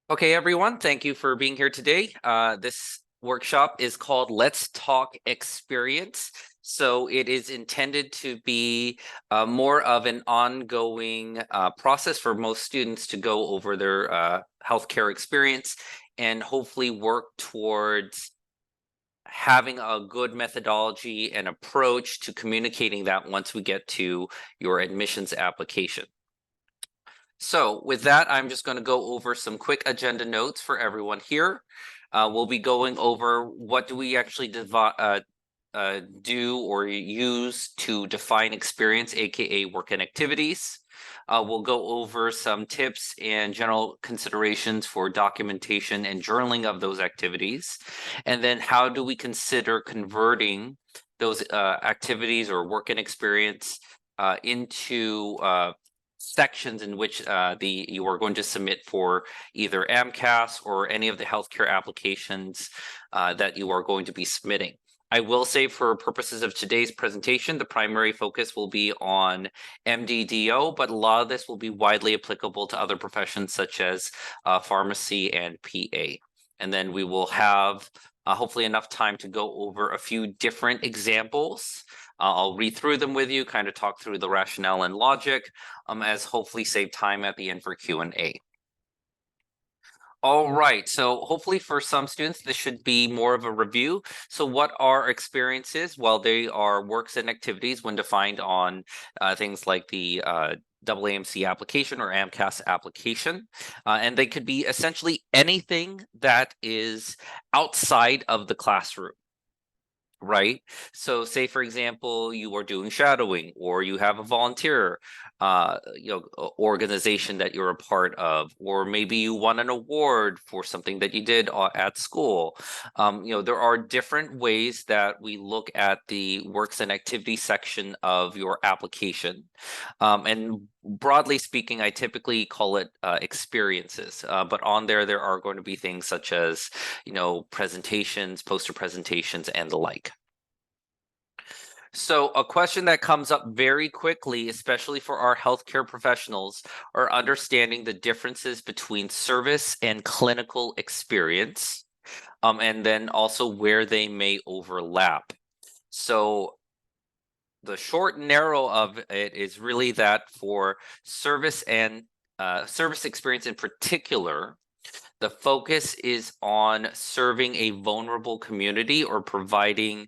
Okay, everyone, thank you for being here today. This workshop is called Let's Talk Experience. So it is intended to be more of an ongoing process for most students to go over their healthcare experience and hopefully work towards having a good methodology and approach to communicating that once we get to your admissions application. So with that, I'm just going to go over some quick agenda notes for everyone here. We'll be going over what do we actually do or use to define experience, aka work and activities. We'll go over some tips and general considerations for documentation and journaling of those activities. And then how do we consider converting those activities or work and experience into sections in which you are going to submit for either AMCAS or any of the healthcare applications that you are going to be submitting. I will say for purposes of today's presentation, the primary focus will be on MDDO, but a lot of this will be widely applicable to other professions such as pharmacy and PA. And then we will have hopefully enough time to go over a few different examples. I'll read through them with you, kind of talk through the rationale and logic, as hopefully save time at the end for Q&A. All right, so hopefully for some students, this should be more of a review. So what are experiences? Well, they are works and activities when defined on things like the AAMC application or AMCAS application. And they could be essentially anything that is outside of the classroom. Right. So say, for example, you are doing shadowing or you have a volunteer organization that you're a part of, or maybe you won an award for something that you did at school. There are different ways that we look at the works and activity section of your application. And broadly speaking, I typically call it experiences, but on there are going to be things such as, presentations, poster presentations, and the like. So a question that comes up very quickly, especially for our healthcare professionals, are understanding the differences between service and clinical experience, and then also where they may overlap. So the short and narrow of it is really that for service and service experience in particular, the focus is on serving a vulnerable community or providing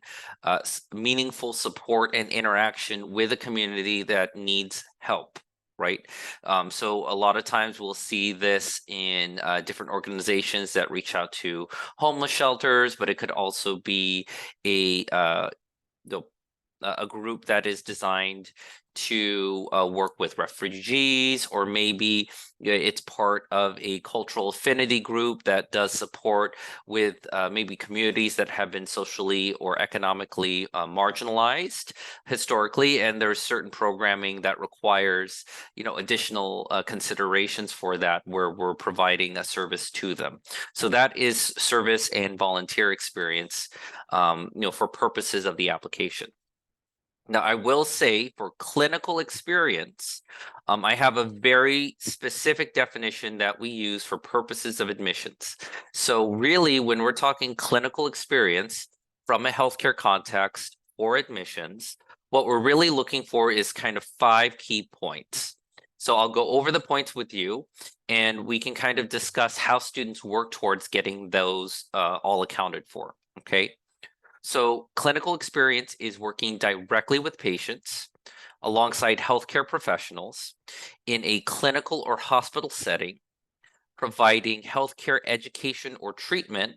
meaningful support and interaction with a community that needs help, right? So a lot of times we'll see this in different organizations that reach out to homeless shelters, but it could also be a a group that is designed to work with refugees, or maybe it's part of a cultural affinity group that does support with maybe communities that have been socially or economically marginalized historically, and there's certain programming that requires additional considerations for that, where we're providing a service to them. So that is service and volunteer experience, for purposes of the application. Now, I will say for clinical experience, I have a very specific definition that we use for purposes of admissions. So really, when we're talking clinical experience from a healthcare context or admissions, what we're really looking for is kind of 5 key points. So I'll go over the points with you, and we can kind of discuss how students work towards getting those all accounted for, okay? So clinical experience is working directly with patients alongside healthcare professionals in a clinical or hospital setting, providing healthcare education or treatment,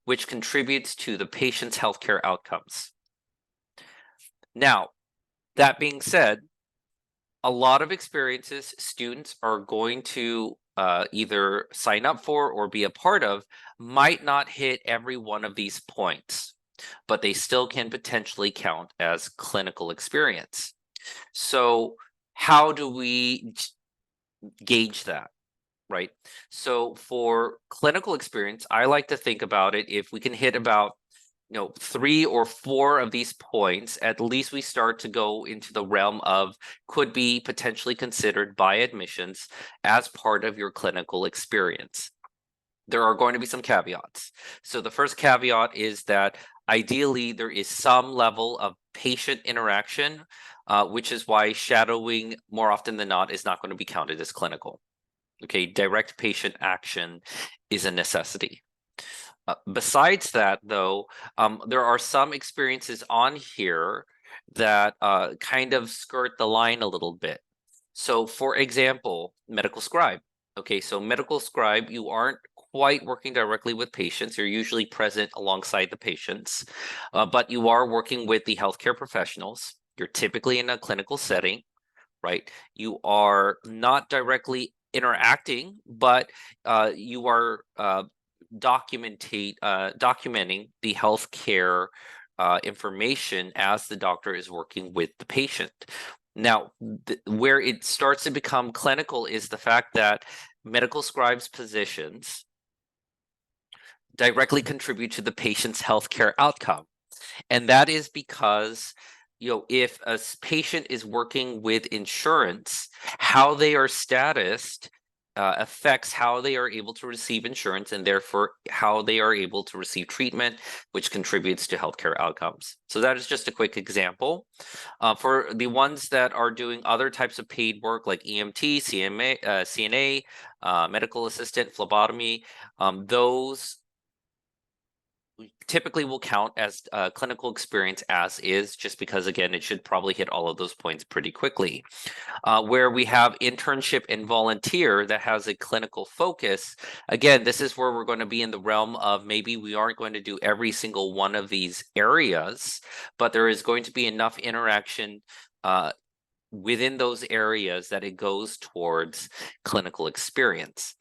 which contributes to the patient's healthcare outcomes. Now, that being said, a lot of experiences students are going to either sign up for or be a part of might not hit every one of these points, but they still can potentially count as clinical experience. So how do we gauge that, right? So for clinical experience, I like to think about it, if we can hit about 3 or 4 of these points, at least we start to go into the realm of could be potentially considered by admissions as part of your clinical experience. there are going to be some caveats. So the first caveat is that ideally there is some level of patient interaction, which is why shadowing more often than not is not going to be counted as clinical. Okay, direct patient action is a necessity. Besides that, though, there are some experiences on here that kind of skirt the line a little bit. So, for example, medical scribe. Okay, so medical scribe, you aren't quite working directly with patients. You're usually present alongside the patients, but you are working with the healthcare professionals. You're typically in a clinical setting, right? You are not directly interacting, but you are documenting the healthcare information as the doctor is working with the patient. Now, where it starts to become clinical is the fact that medical scribes positions directly contribute to the patient's healthcare outcome. And that is because, if a patient is working with insurance, how they are statused affects how they are able to receive insurance and therefore how they are able to receive treatment, which contributes to healthcare outcomes. So that is just a quick example. For the ones that are doing other types of paid work like EMT, CNA, medical assistant, phlebotomy, those typically will count as clinical experience as is, just because, again, it should probably hit all of those points pretty quickly. Where we have internship and volunteer that has a clinical focus, again, this is where we're going to be in the realm of maybe we aren't going to do every single one of these areas, but there is going to be enough interaction within those areas that it goes towards clinical experience.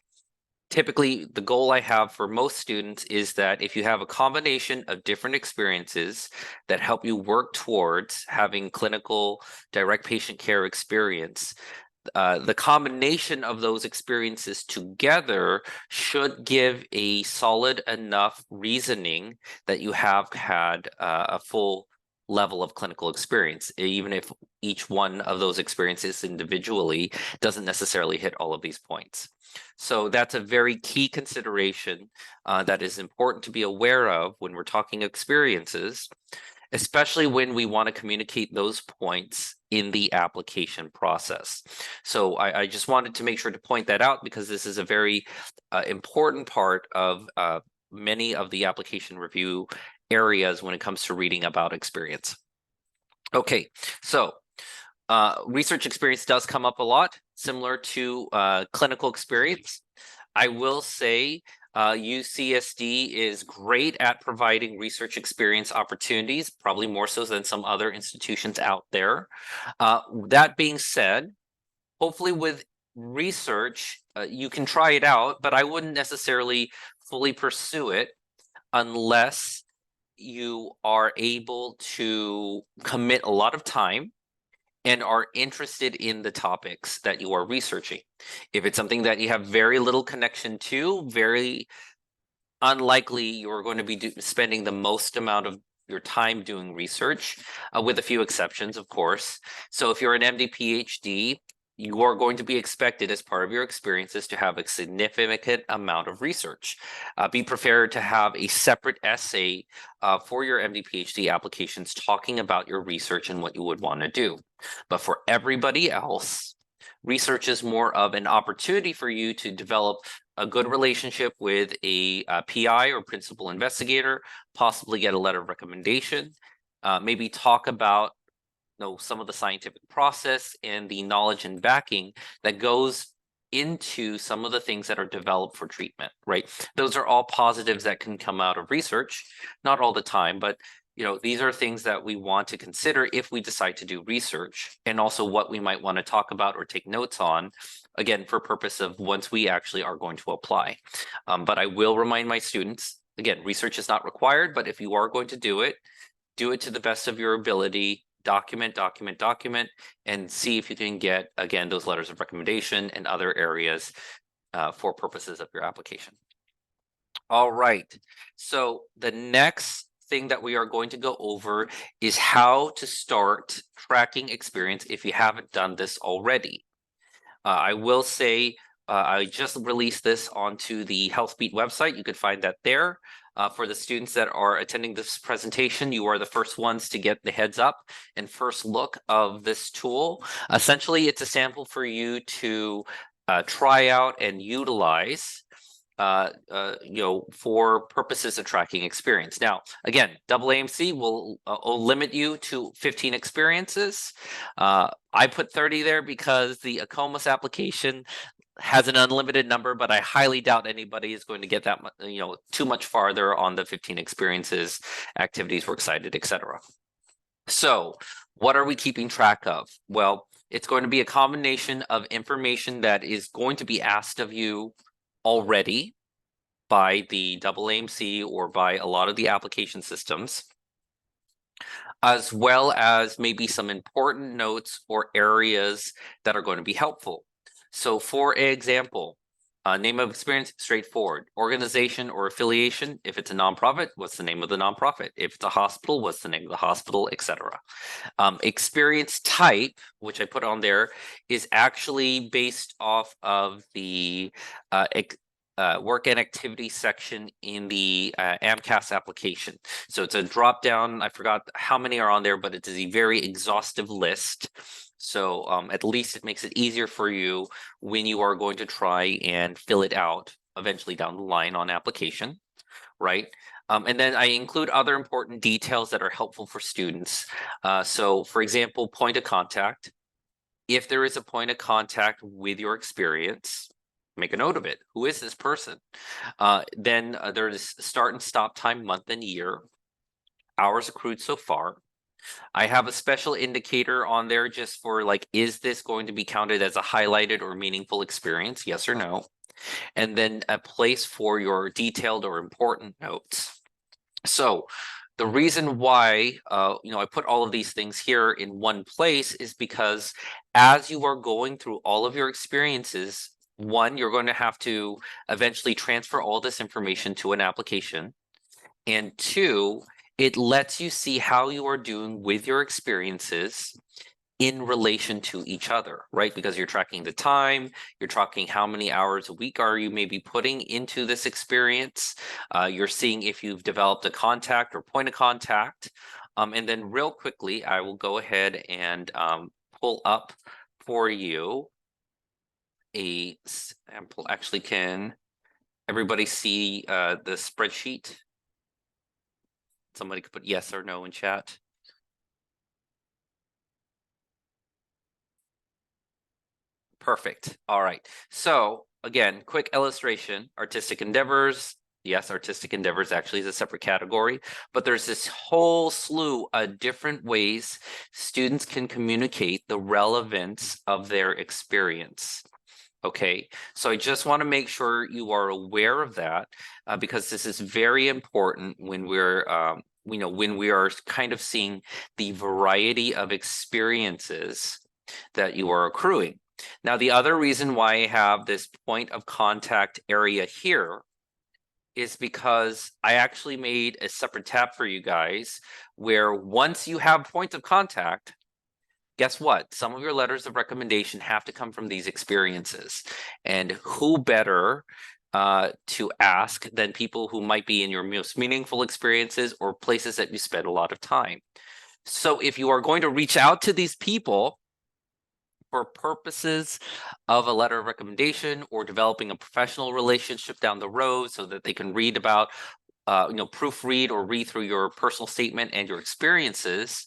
Typically, the goal I have for most students is that if you have a combination of different experiences that help you work towards having clinical direct patient care experience, the combination of those experiences together should give a solid enough reasoning that you have had a full level of clinical experience, even if each one of those experiences individually doesn't necessarily hit all of these points. So that's a very key consideration that is important to be aware of when we're talking experiences, especially when we want to communicate those points in the application process. So I just wanted to make sure to point that out because this is a very important part of many of the application review areas when it comes to reading about experience. Okay, so research experience does come up a lot, similar to clinical experience. I will say UCSD is great at providing research experience opportunities, probably more so than some other institutions out there. That being said, hopefully with research, you can try it out, but I wouldn't necessarily fully pursue it unless you are able to commit a lot of time and are interested in the topics that you are researching. If it's something that you have very little connection to, very unlikely you're going to be spending the most amount of your time doing research, with a few exceptions, of course. So if you're an MD, PhD, you are going to be expected as part of your experiences to have a significant amount of research. Be prepared to have a separate essay for your MD, PhD applications talking about your research and what you would want to do. But for everybody else, research is more of an opportunity for you to develop a good relationship with a PI or principal investigator, possibly get a letter of recommendation, maybe talk about some of the scientific process and the knowledge and backing that goes into some of the things that are developed for treatment, right? Those are all positives that can come out of research, not all the time, but these are things that we want to consider if we decide to do research, and also what we might want to talk about or take notes on, again, for purpose of once we actually are going to apply. But I will remind my students, again, research is not required, but if you are going to do it to the best of your ability. Document, and see if you can get, again, those letters of recommendation and other areas for purposes of your application. All right, so the next thing that we are going to go over is how to start tracking experience if you haven't done this already. I will say I just released this onto the HealthBeat website. You could find that there. For the students that are attending this presentation, you are the first ones to get the heads up and first look of this tool. Essentially, it's a sample for you to try out and utilize for purposes of tracking experience. Now, again, AAMC will limit you to 15 experiences. I put 30 there because the ACOMAS application has an unlimited number, but I highly doubt anybody is going to get that too much farther on the 15 experiences, activities, works cited, etc. So what are we keeping track of? Well, it's going to be a combination of information that is going to be asked of you already by the AAMC or by a lot of the application systems, as well as maybe some important notes or areas that are going to be helpful. So for example, name of experience, straightforward. Organization or affiliation, if it's a nonprofit, what's the name of the nonprofit? If it's a hospital, what's the name of the hospital, etc. Experience type, which I put on there, is actually based off of the work and activity section in the AMCAS application. So it's a drop down. I forgot how many are on there, but it is a very exhaustive list. So at least it makes it easier for you when you are going to try and fill it out eventually down the line on application, right? And then I include other important details that are helpful for students. So for example, point of contact. If there is a point of contact with your experience, make a note of it. Who is this person? Then there's start and stop time, month and year, hours accrued so far. I have a special indicator on there just for like, is this going to be counted as a highlighted or meaningful experience? Yes or no? And then a place for your detailed or important notes. So the reason why I put all of these things here in one place is because as you are going through all of your experiences, one, you're going to have to eventually transfer all this information to an application. And two, it lets you see how you are doing with your experiences in relation to each other, right? Because you're tracking the time, you're tracking how many hours a week are you maybe putting into this experience. You're seeing if you've developed a contact or point of contact. And then real quickly, I will go ahead and pull up for you a sample. Actually, can everybody see the spreadsheet? Somebody could put yes or no in chat. Perfect. All right. So again, quick illustration, artistic endeavors. Yes, artistic endeavors actually is a separate category, but there's this whole slew of different ways students can communicate the relevance of their experience. Okay, so I just want to make sure you are aware of that because this is very important when we're, when we are kind of seeing the variety of experiences that you are accruing. Now, the other reason why I have this point of contact area here is because I actually made a separate tab for you guys where once you have points of contact, guess what? Some of your letters of recommendation have to come from these experiences. And who better to ask than people who might be in your most meaningful experiences or places that you spend a lot of time. So if you are going to reach out to these people for purposes of a letter of recommendation or developing a professional relationship down the road so that they can read about, proofread or read through your personal statement and your experiences,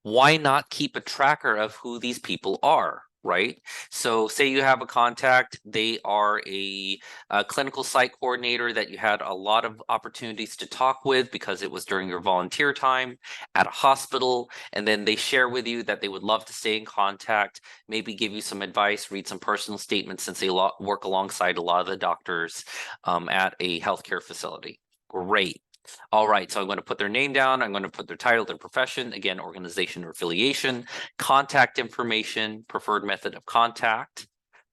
why not keep a tracker of who these people are, right? So say you have a contact, they are a clinical site coordinator that you had a lot of opportunities to talk with because it was during your volunteer time at a hospital, and then they share with you that they would love to stay in contact, maybe give you some advice, read some personal statements since they work alongside a lot of the doctors at a healthcare facility. Great. All right, so I'm going to put their name down. I'm going to put their title, their profession, again, organization or affiliation, contact information, preferred method of contact,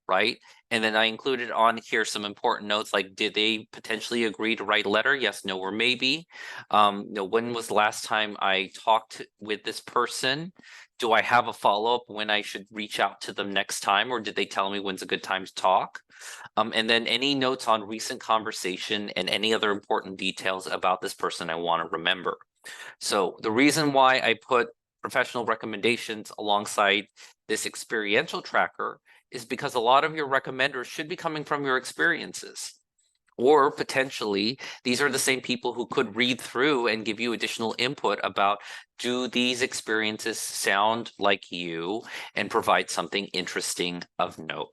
right? And then I included on here some important notes like, did they potentially agree to write a letter? Yes, no, or maybe. When was the last time I talked with this person? Do I have a follow-up when I should reach out to them next time, or did they tell me when's a good time to talk? And then any notes on recent conversation and any other important details about this person I want to remember. So the reason why I put professional recommendations alongside this experiential tracker is because a lot of your recommenders should be coming from your experiences. Or potentially, these are the same people who could read through and give you additional input about, do these experiences sound like you, and provide something interesting of note.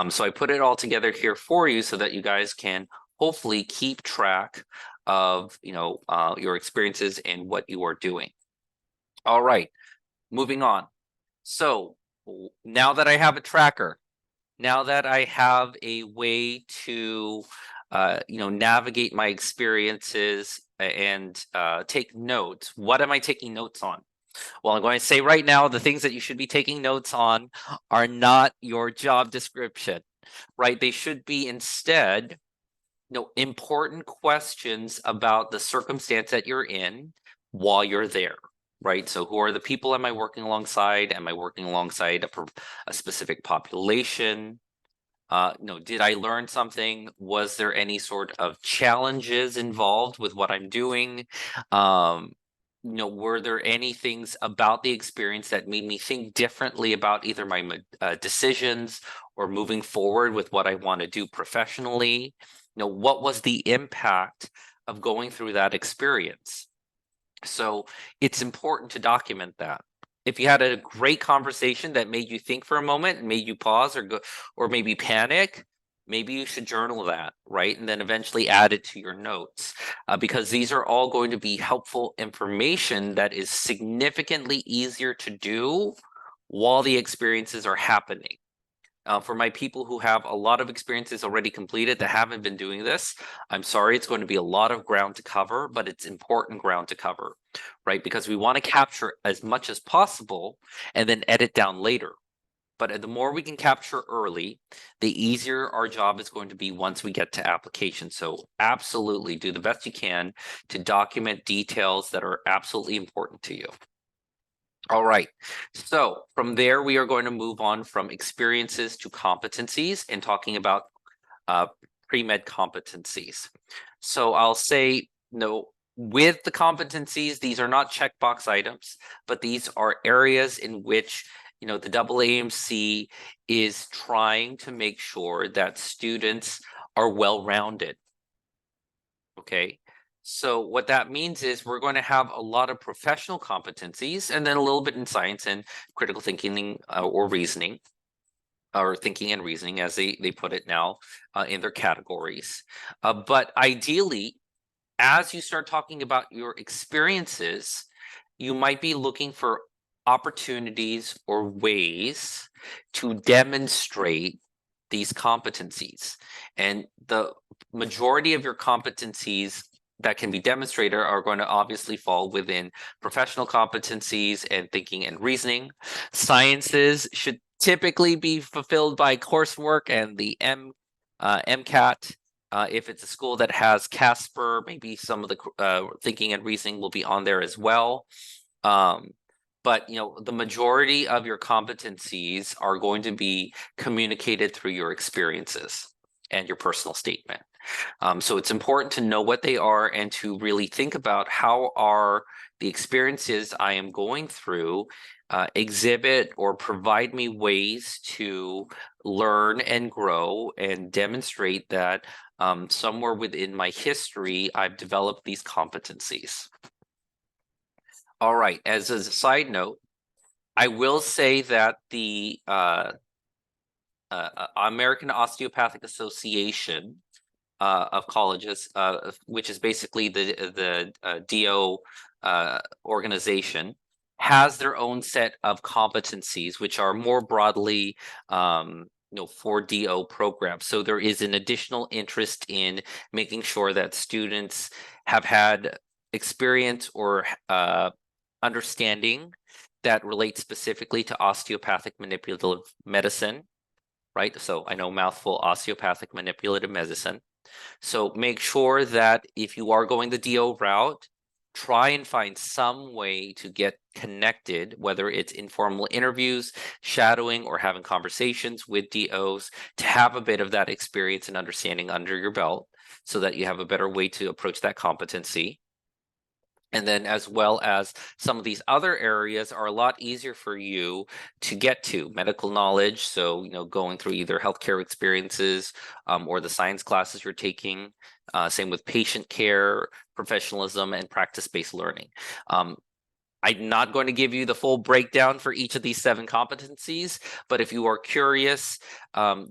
So I put it all together here for you so that you guys can hopefully keep track of your experiences and what you are doing. All right, moving on. So now that I have a tracker, now that I have a way to navigate my experiences and take notes, what am I taking notes on? Well, I'm going to say right now, the things that you should be taking notes on are not your job description, right? They should be instead, important questions about the circumstance that you're in while you're there, right? So who are the people am I working alongside? Am I working alongside a specific population? Did I learn something? Was there any sort of challenges involved with what I'm doing? Were there any things about the experience that made me think differently about either my decisions or moving forward with what I want to do professionally? What was the impact of going through that experience? So it's important to document that. If you had a great conversation that made you think for a moment and made you pause or maybe panic, maybe you should journal that, right? And then eventually add it to your notes, because these are all going to be helpful information that is significantly easier to do while the experiences are happening. For my people who have a lot of experiences already completed that haven't been doing this, I'm sorry, it's going to be a lot of ground to cover, but it's important ground to cover, right? Because we want to capture as much as possible and then edit down later. But the more we can capture early, the easier our job is going to be once we get to application. So absolutely do the best you can to document details that are absolutely important to you. All right, so from there, we are going to move on from experiences to competencies and talking about pre-med competencies. So I'll say, with the competencies, these are not checkbox items, but these are areas in which the AAMC is trying to make sure that students are well-rounded. Okay, so what that means is we're going to have a lot of professional competencies and then a little bit in science and critical thinking or reasoning, or thinking and reasoning as they put it now in their categories. But ideally, as you start talking about your experiences, you might be looking for opportunities or ways to demonstrate these competencies. And the majority of your competencies that can be demonstrated are going to obviously fall within professional competencies and thinking and reasoning. Sciences should typically be fulfilled by coursework and the MCAT. If it's a school that has Casper, maybe some of the thinking and reasoning will be on there as well. But the majority of your competencies are going to be communicated through your experiences and your personal statement. So it's important to know what they are and to really think about how are the experiences I am going through exhibit or provide me ways to learn and grow and demonstrate that somewhere within my history, I've developed these competencies. All right, as a side note, I will say that the American Osteopathic Association of colleges, which is basically the DO organization, has their own set of competencies, which are more broadly for DO programs. So there is an additional interest in making sure that students have had experience or understanding that relates specifically to osteopathic manipulative medicine, right? So I know mouthful, osteopathic manipulative medicine. So make sure that if you are going the DO route, try and find some way to get connected, whether it's informal interviews, shadowing, or having conversations with DOs to have a bit of that experience and understanding under your belt so that you have a better way to approach that competency. And then as well as some of these other areas are a lot easier for you to get to medical knowledge. So, going through either healthcare experiences or the science classes you're taking. Same with patient care, professionalism, and practice-based learning. I'm not going to give you the full breakdown for each of these 7 competencies, but if you are curious,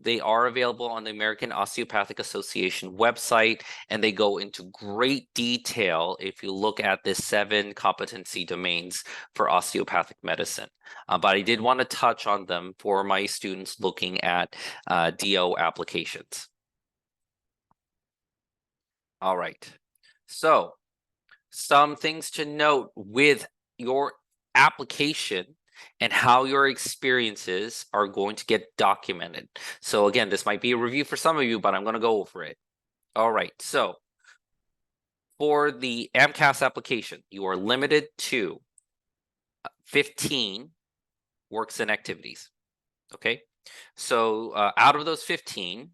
they are available on the American Osteopathic Association website, and they go into great detail if you look at the 7 competency domains for osteopathic medicine. But I did want to touch on them for my students looking at DO applications. All right, so some things to note with your application and how your experiences are going to get documented. So again, this might be a review for some of you, but I'm going to go over it. All right, so for the AMCAS application, you are limited to 15 works and activities. Okay, so out of those 15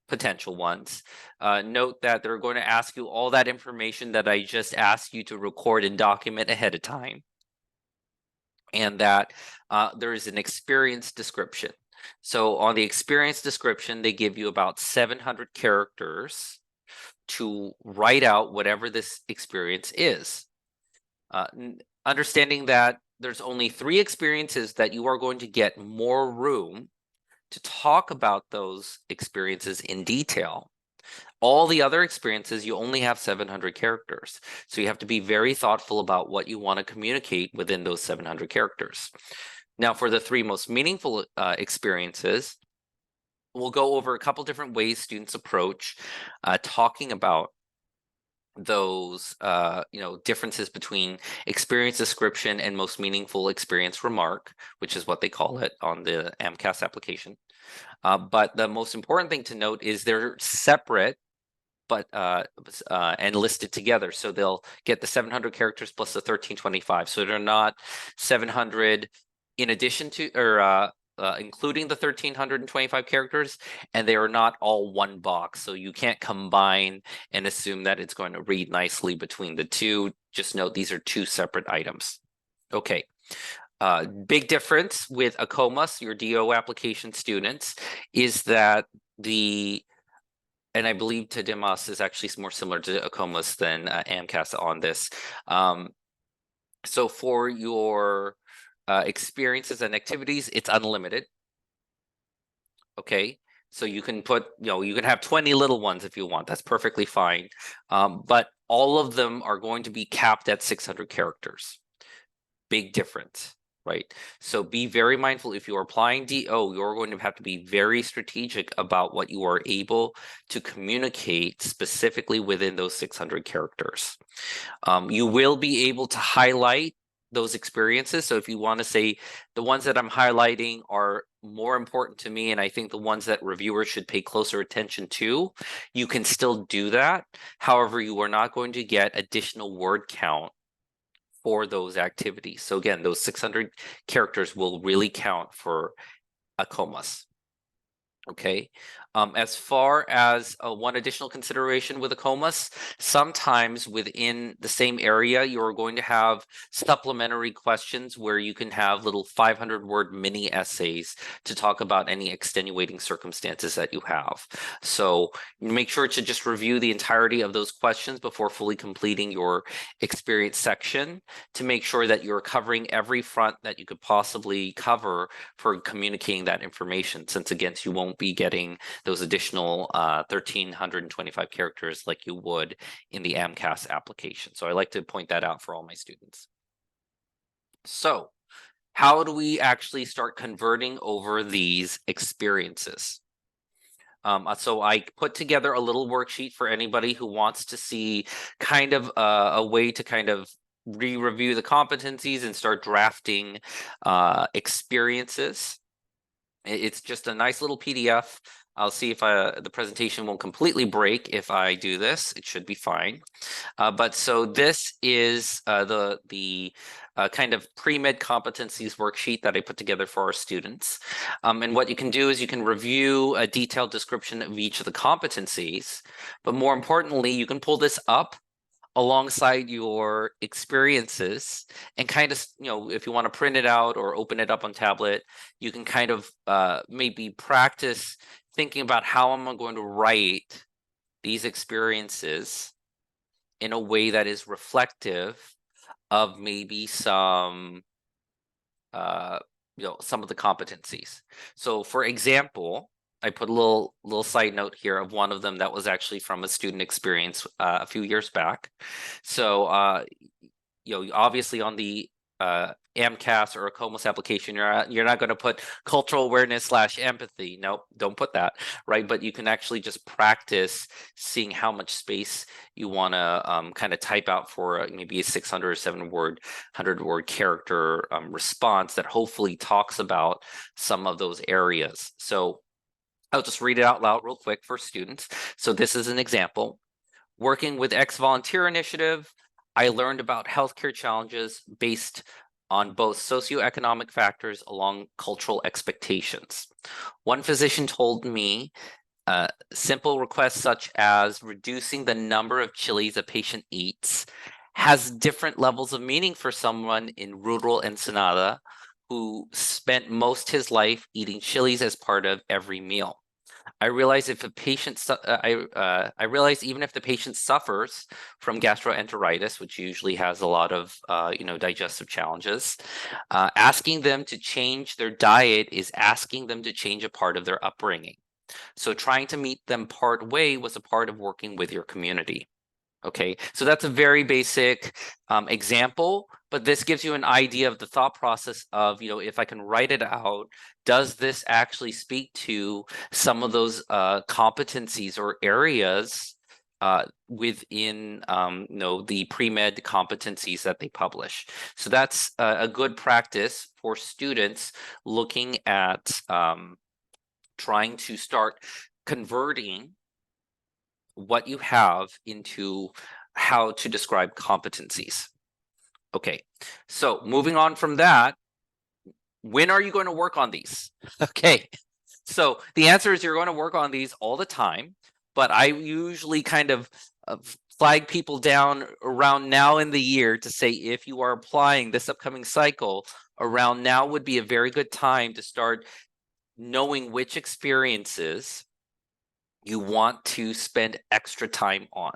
potential ones, note that they're going to ask you all that information that I just asked you to record and document ahead of time, and that there is an experience description. So on the experience description, they give you about 700 characters to write out whatever this experience is. Understanding that there's only 3 experiences that you are going to get more room to talk about those experiences in detail. All the other experiences, you only have 700 characters. So you have to be very thoughtful about what you want to communicate within those 700 characters. Now, for the 3 most meaningful experiences, we'll go over a couple different ways students approach talking about those differences between experience description and most meaningful experience remark, which is what they call it on the AMCAS application. But the most important thing to note is they're separate but and listed together. So they'll get the 700 characters plus the 1325. So they're not 700 in addition to or including the 1325 characters, and they are not all one box. So you can't combine and assume that it's going to read nicely between the two. Just note these are 2 separate items. Okay. Big difference with ACOMAS, your DO application students, is that and I believe Tadimas is actually more similar to ACOMAS than AMCAS on this. So for your experiences and activities, it's unlimited. Okay, so you can put, you can have 20 little ones if you want. That's perfectly fine. But all of them are going to be capped at 600 characters. Big difference. Right. So be very mindful if you're applying DO, you're going to have to be very strategic about what you are able to communicate specifically within those 600 characters. You will be able to highlight those experiences. So if you want to say the ones that I'm highlighting are more important to me, and I think the ones that reviewers should pay closer attention to, you can still do that. However, you are not going to get additional word count for those activities. So again, those 600 characters will really count for ACOMAS. Okay. As far as one additional consideration with ACOMAS, sometimes within the same area, you're going to have supplementary questions where you can have little 500-word mini essays to talk about any extenuating circumstances that you have. So make sure to just review the entirety of those questions before fully completing your experience section to make sure that you're covering every front that you could possibly cover for communicating that information, since again, you won't be getting those additional 1,325 characters like you would in the AMCAS application. So I like to point that out for all my students. So how do we actually start converting over these experiences? So I put together a little worksheet for anybody who wants to see kind of a way to kind of re-review the competencies and start drafting experiences. It's just a nice little PDF. I'll see if the presentation won't completely break if I do this. It should be fine. But so this is the kind of pre-med competencies worksheet that I put together for our students. And what you can do is you can review a detailed description of each of the competencies, but more importantly, you can pull this up alongside your experiences and kind of, if you want to print it out or open it up on tablet, you can kind of maybe practice thinking about how am I going to write these experiences in a way that is reflective of maybe some some of the competencies. So for example, I put a little side note here of one of them that was actually from a student experience a few years back. So obviously on the AMCAS or a COMOS application, you're not going to put cultural awareness / empathy. Nope, don't put that, right? But you can actually just practice seeing how much space you want to kind of type out for maybe a 600 or 100-word character response that hopefully talks about some of those areas. So I'll just read it out loud real quick for students. So this is an example. Working with X volunteer initiative, I learned about healthcare challenges based on both socioeconomic factors along cultural expectations. One physician told me simple requests such as reducing the number of chilies a patient eats has different levels of meaning for someone in rural Ensenada who spent most his life eating chilies as part of every meal. I realize if a patient, I realize even if the patient suffers from gastroenteritis, which usually has a lot of, digestive challenges, asking them to change their diet is asking them to change a part of their upbringing. So trying to meet them part way was a part of working with your community. Okay, so that's a very basic example, but this gives you an idea of the thought process of, if I can write it out, does this actually speak to some of those competencies or areas within, the pre-med competencies that they publish? So that's a good practice for students looking at trying to start converting what you have into how to describe competencies. Okay, so moving on from that, when are you going to work on these? Okay, so the answer is you're going to work on these all the time, but I usually kind of flag people down around now in the year to say if you are applying this upcoming cycle, around now would be a very good time to start knowing which experiences you want to spend extra time on.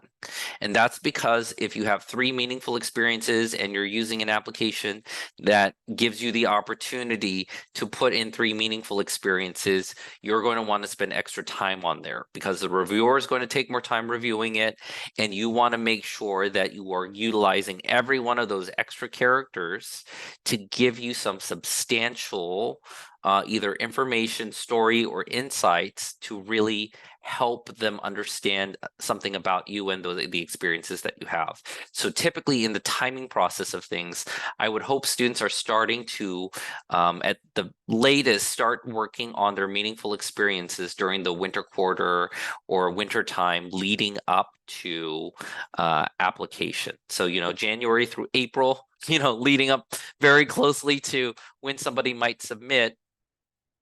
And that's because if you have 3 meaningful experiences and you're using an application that gives you the opportunity to put in 3 meaningful experiences, you're going to want to spend extra time on there because the reviewer is going to take more time reviewing it. And you want to make sure that you are utilizing every one of those extra characters to give you some substantial either information, story, or insights to really help them understand something about you and the experiences that you have. So typically in the timing process of things, I would hope students are starting to, at the latest, start working on their meaningful experiences during the winter quarter or winter time leading up to application. So, January through April, leading up very closely to when somebody might submit.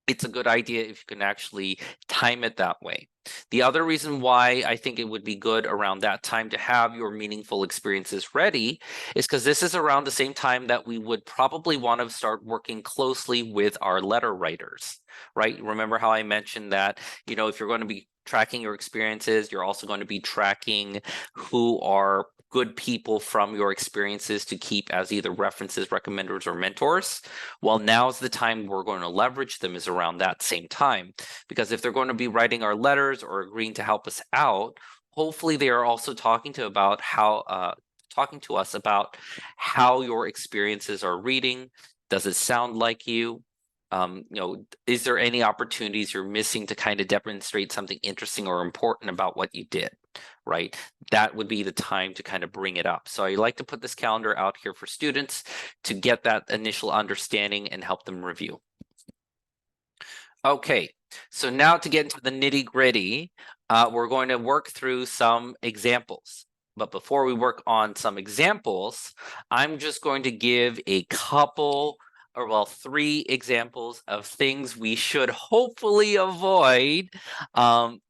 It's a good idea if you can actually time it that way. The other reason why I think it would be good around that time to have your meaningful experiences ready is because this is around the same time that we would probably want to start working closely with our letter writers, right? Remember how I mentioned that, if you're going to be tracking your experiences, you're also going to be tracking who are good people from your experiences to keep as either references, recommenders, or mentors. Well, now's the time we're going to leverage them is around that same time. Because if they're going to be writing our letters or agreeing to help us out, hopefully they are also talking to us about how your experiences are reading. Does it sound like you? Is there any opportunities you're missing to kind of demonstrate something interesting or important about what you did, right? That would be the time to kind of bring it up. So I like to put this calendar out here for students to get that initial understanding and help them review. Okay, So now to get into the nitty-gritty, we're going to work through some examples. But before we work on some examples, I'm just going to give a couple, or well, 3 examples of things we should hopefully avoid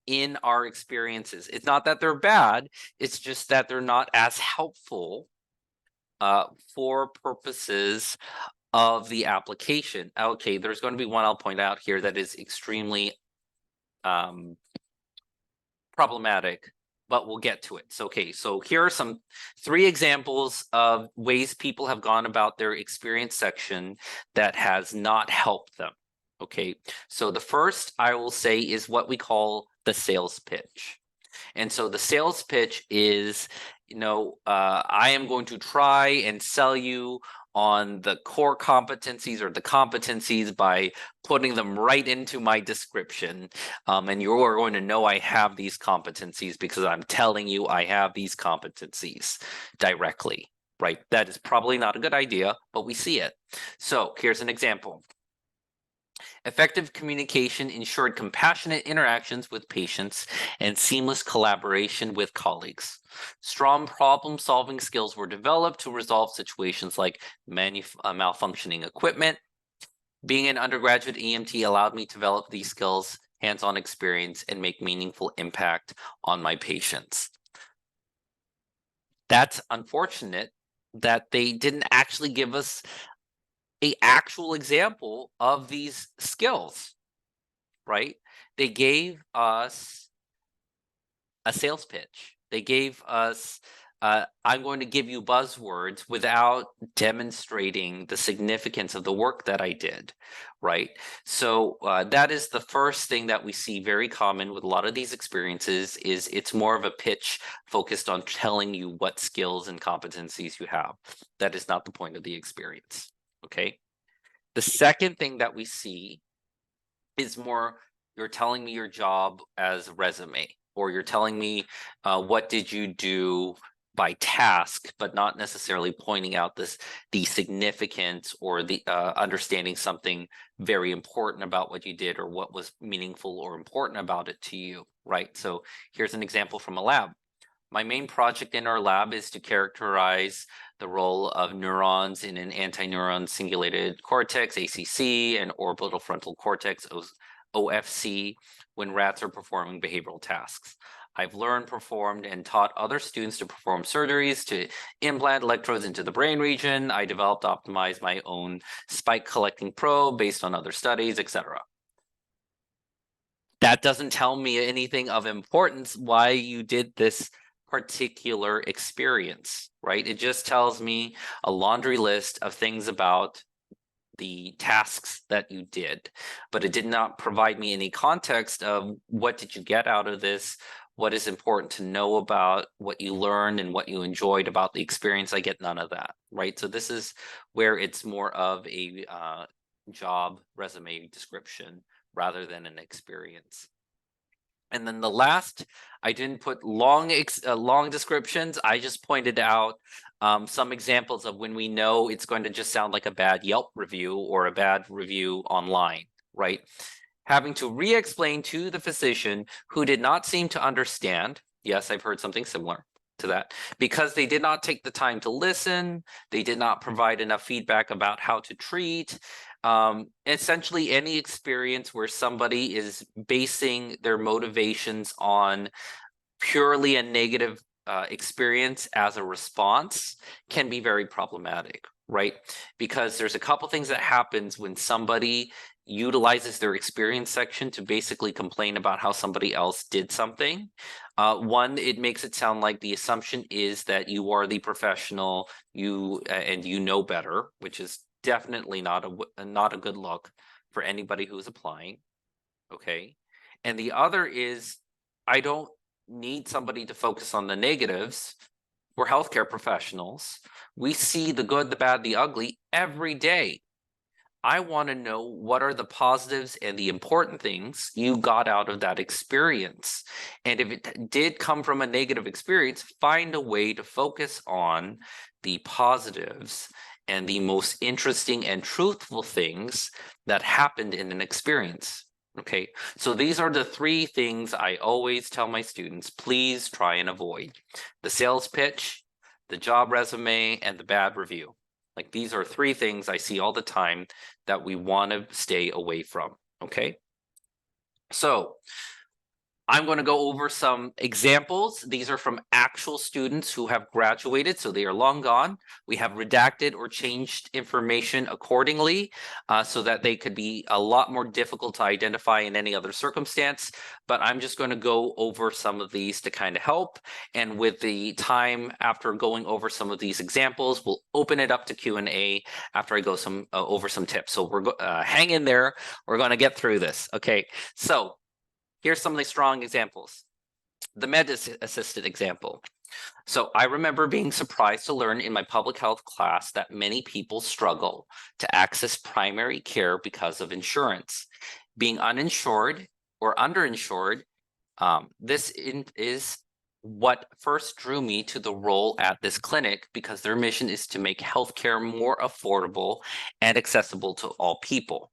in our experiences. It's not that they're bad, it's just that they're not as helpful for purposes of the application. Okay, there's going to be one I'll point out here that is extremely problematic, but we'll get to it. So, okay, so here are some 3 examples of ways people have gone about their experience section that has not helped them. Okay, so the first I will say is what we call the sales pitch. And so the sales pitch is, I am going to try and sell you on the core competencies or the competencies by putting them right into my description. And you are going to know I have these competencies because I'm telling you I have these competencies directly, right? That is probably not a good idea, but we see it. So here's an example. Effective communication ensured compassionate interactions with patients and seamless collaboration with colleagues. Strong problem-solving skills were developed to resolve situations like malfunctioning equipment. Being an undergraduate EMT allowed me to develop these skills, hands-on experience, and make meaningful impact on my patients. That's unfortunate that they didn't actually give us an actual example of these skills, right? They gave us a sales pitch. They gave us, I'm going to give you buzzwords without demonstrating the significance of the work that I did, right? So that is the first thing that we see very common with a lot of these experiences is it's more of a pitch focused on telling you what skills and competencies you have. That is not the point of the experience, okay? The second thing that we see is more, you're telling me your job as a resume, or you're telling me what did you do by task, but not necessarily pointing out the significance or the understanding something very important about what you did or what was meaningful or important about it to you, right? So here's an example from a lab. My main project in our lab is to characterize the role of neurons in an antineuron singulated cortex, ACC, and orbital frontal cortex, OFC, when rats are performing behavioral tasks. I've learned, performed, and taught other students to perform surgeries to implant electrodes into the brain region. I developed, optimized my own spike collecting probe based on other studies, etc. That doesn't tell me anything of importance why you did this particular experience, right? It just tells me a laundry list of things about the tasks that you did, but it did not provide me any context of what did you get out of this, what is important to know about what you learned and what you enjoyed about the experience. I get none of that, right? So this is where it's more of a job resume description rather than an experience. And then the last, I didn't put long descriptions. I just pointed out some examples of when we know it's going to just sound like a bad Yelp review or a bad review online, right? Having to re-explain to the physician who did not seem to understand. Yes, I've heard something similar to that, because they did not take the time to listen. They did not provide enough feedback about how to treat. Essentially any experience where somebody is basing their motivations on purely a negative experience as a response can be very problematic, right? Because there's a couple things that happens when somebody utilizes their experience section to basically complain about how somebody else did something. One, it makes it sound like the assumption is that you are the professional, and you know better, which is definitely not a good look for anybody who's applying, okay? And the other is, I don't need somebody to focus on the negatives. We're healthcare professionals. We see the good, the bad, the ugly every day. I want to know what are the positives and the important things you got out of that experience. And if it did come from a negative experience, find a way to focus on the positives and the most interesting and truthful things that happened in an experience. Okay, so these are the three things I always tell my students, please try and avoid. The sales pitch, the job resume, and the bad review. Like these are three things I see all the time that we want to stay away from, okay? So I'm going to go over some examples. These are from actual students who have graduated, so they are long gone. We have redacted or changed information accordingly so that they could be a lot more difficult to identify in any other circumstance. But I'm just going to go over some of these to kind of help. And with the time after going over some of these examples, we'll open it up to Q&A after I go over some tips. So hang in there. We're going to get through this. Okay, so here's some of the strong examples. The med assistant example. So I remember being surprised to learn in my public health class that many people struggle to access primary care because of insurance. Being uninsured or underinsured, this is what first drew me to the role at this clinic because their mission is to make healthcare more affordable and accessible to all people.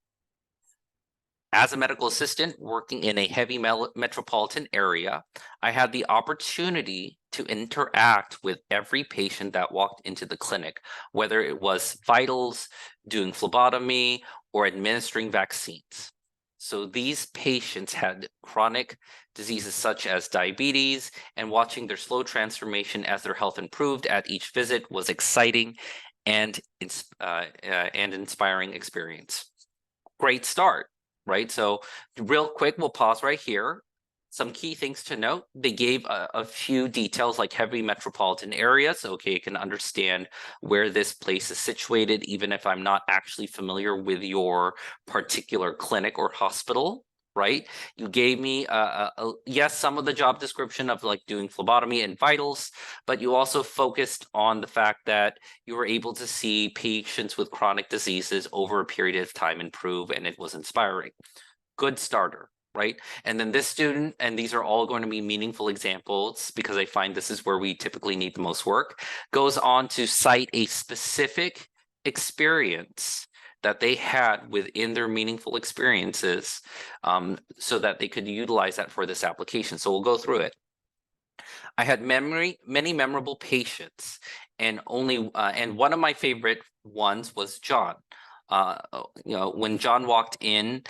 As a medical assistant working in a heavy metropolitan area, I had the opportunity to interact with every patient that walked into the clinic, whether it was vitals, doing phlebotomy, or administering vaccines. So these patients had chronic diseases such as diabetes, and watching their slow transformation as their health improved at each visit was exciting and inspiring experience. Great start. Right, so real quick, we'll pause right here. Some key things to note. They gave a few details like heavy metropolitan area, so okay, you can understand where this place is situated, even if I'm not actually familiar with your particular clinic or hospital. Right, you gave me yes, some of the job description of like doing phlebotomy and vitals, but you also focused on the fact that you were able to see patients with chronic diseases over a period of time improve, and it was inspiring. Good starter, right? And then this student, and these are all going to be meaningful examples because I find this is where we typically need the most work, goes on to cite a specific experience that they had within their meaningful experiences so that they could utilize that for this application. So we'll go through it. I had many memorable patients, and one of my favorite ones was John. When John walked in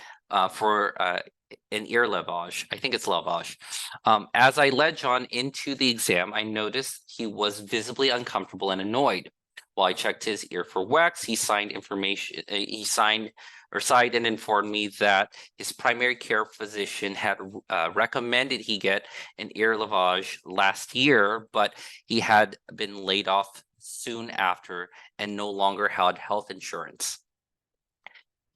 for an ear lavage, I think it's lavage. As I led John into the exam, I noticed he was visibly uncomfortable and annoyed. While I checked his ear for wax, he signed and informed me that his primary care physician had recommended he get an ear lavage last year, but he had been laid off soon after and no longer had health insurance.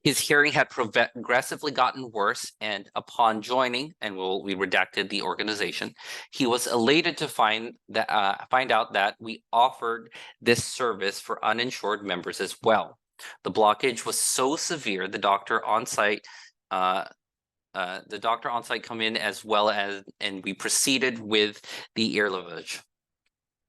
His hearing had progressively gotten worse, and upon joining, and we redacted the organization, he was elated to find out that we offered this service for uninsured members as well. The blockage was so severe, the doctor on site come in as well as, and we proceeded with the ear lavage.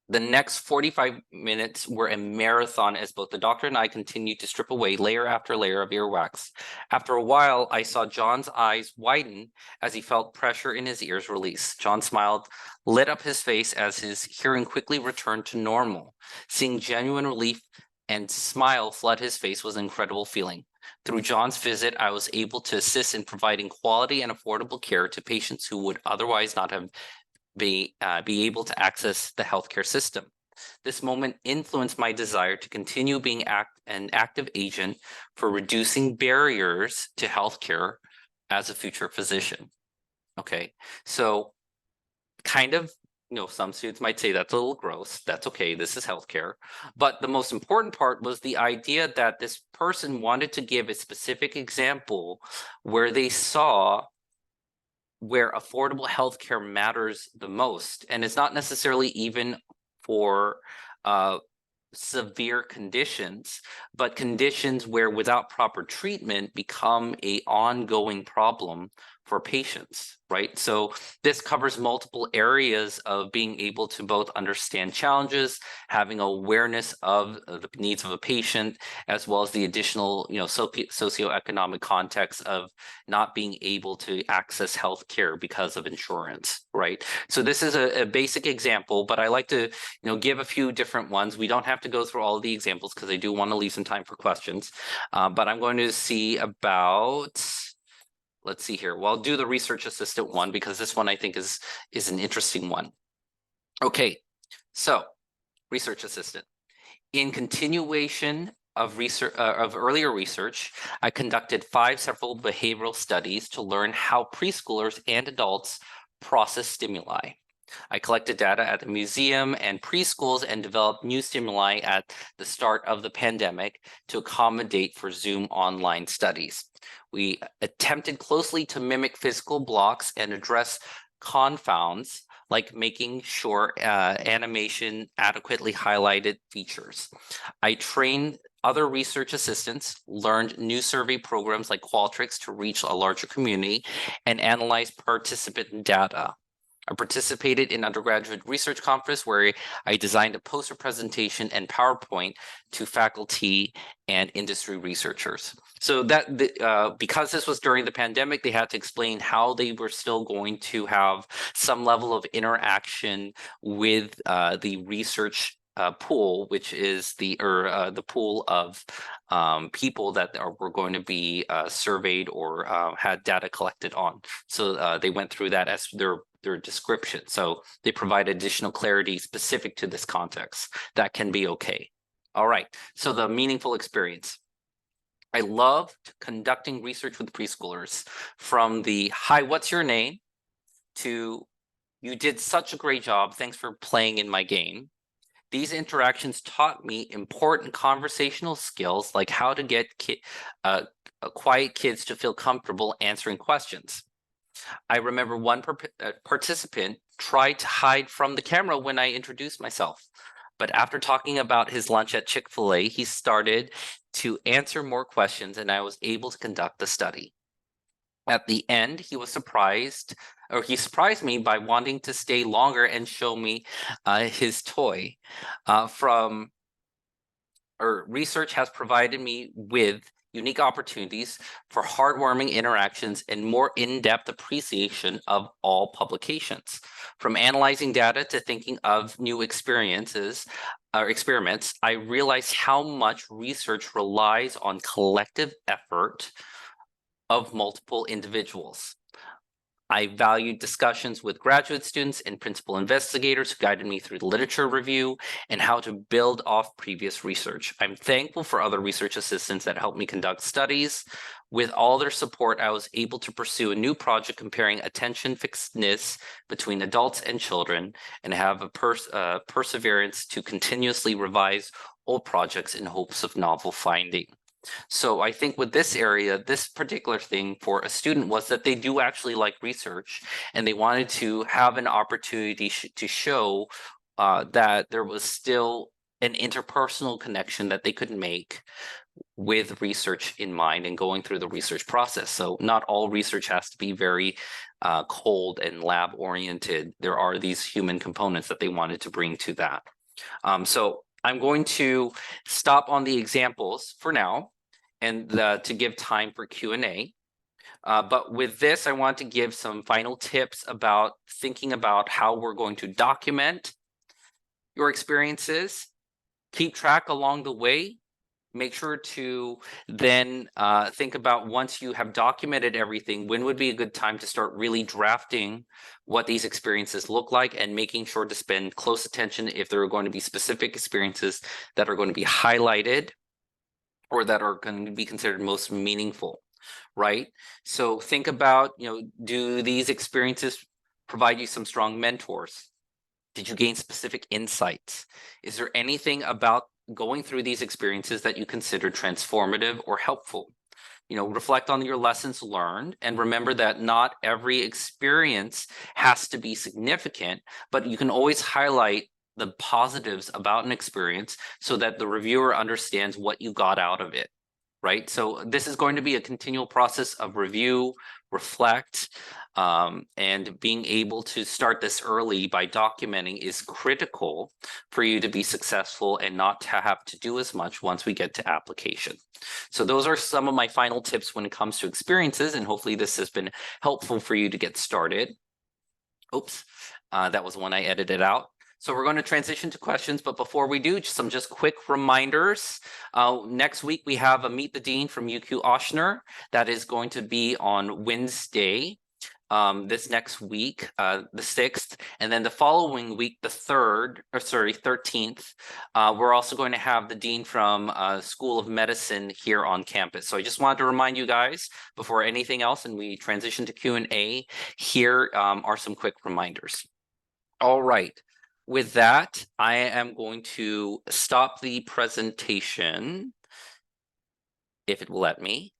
The next 45 minutes were a marathon as both the doctor and I continued to strip away layer after layer of earwax. After a while, I saw John's eyes widen as he felt pressure in his ears release. John smiled, lit up his face as his hearing quickly returned to normal. Seeing genuine relief and smile flood his face was an incredible feeling. Through John's visit, I was able to assist in providing quality and affordable care to patients who would otherwise not have be able to access the healthcare system. This moment influenced my desire to continue being an active agent for reducing barriers to healthcare as a future physician. Okay, so kind of, some students might say that's a little gross. That's okay, this is healthcare. But the most important part was the idea that this person wanted to give a specific example where they saw where affordable healthcare matters the most. And it's not necessarily even for severe conditions, but conditions where without proper treatment become an ongoing problem for patients, right? So this covers multiple areas of being able to both understand challenges, having awareness of the needs of a patient, as well as the additional, socioeconomic context of not being able to access healthcare because of insurance, right? So this is a basic example, but I like to, give a few different ones. We don't have to go through all of the examples because I do want to leave some time for questions, but I'm going to see about. Let's see here. Well, I'll do the research assistant one because this one I think is an interesting one. Okay, so research assistant. In continuation of research of earlier research, I conducted 5 several behavioral studies to learn how preschoolers and adults process stimuli. I collected data at the museum and preschools and developed new stimuli at the start of the pandemic to accommodate for Zoom online studies. We attempted closely to mimic physical blocks and address confounds, like making sure animation adequately highlighted features. I trained other research assistants, learned new survey programs like Qualtrics to reach a larger community, and analyzed participant data. I participated in undergraduate research conference where I designed a poster presentation and PowerPoint to faculty and industry researchers. So that because this was during the pandemic, they had to explain how they were still going to have some level of interaction with the research pool, which is the pool of people that were going to be surveyed or had data collected on. So they went through that as their description. So they provide additional clarity specific to this context. That can be okay. All right. So the meaningful experience. I loved conducting research with preschoolers, from the "Hi, what's your name?" to "You did such a great job. Thanks for playing in my game." These interactions taught me important conversational skills like how to get quiet kids to feel comfortable answering questions. I remember one participant tried to hide from the camera when I introduced myself. But after talking about his lunch at Chick-fil-A, he started to answer more questions and I was able to conduct the study. At the end, he surprised me by wanting to stay longer and show me his toy. Research has provided me with unique opportunities for heartwarming interactions and more in-depth appreciation of all publications. From analyzing data to thinking of new experiences or experiments, I realized how much research relies on collective effort of multiple individuals. I valued discussions with graduate students and principal investigators who guided me through the literature review and how to build off previous research. I'm thankful for other research assistants that helped me conduct studies. With all their support, I was able to pursue a new project comparing attention fixedness between adults and children and have a perseverance to continuously revise old projects in hopes of novel finding. So I think with this area, this particular thing for a student was that they do actually like research and they wanted to have an opportunity to show that there was still an interpersonal connection that they could make with research in mind and going through the research process. So not all research has to be very cold and lab oriented. There are these human components that they wanted to bring to that. So I'm going to stop on the examples for now and to give time for Q&A. But with this, I want to give some final tips about thinking about how we're going to document your experiences, keep track along the way. Make sure to then think about, once you have documented everything, when would be a good time to start really drafting what these experiences look like and making sure to spend close attention if there are going to be specific experiences that are going to be highlighted or that are going to be considered most meaningful, right? So think about, do these experiences provide you some strong mentors? Did you gain specific insights? Is there anything about going through these experiences that you consider transformative or helpful? Reflect on your lessons learned and remember that not every experience has to be significant, but you can always highlight the positives about an experience so that the reviewer understands what you got out of it, right? So this is going to be a continual process of review, reflect, and being able to start this early by documenting is critical for you to be successful and not to have to do as much once we get to application. So those are some of my final tips when it comes to experiences, and hopefully this has been helpful for you to get started. Oops, that was one I edited out. So we're going to transition to questions, but before we do, some just quick reminders. Next week, we have a Meet the Dean from UQ Ochsner. That is going to be on Wednesday, this next week, the 6th, and then the following week, the 13th, we're also going to have the Dean from School of Medicine here on campus. So I just wanted to remind you guys before anything else, and we transition to Q&A, here are some quick reminders. All right. With that, I am going to stop the presentation, if it will let me.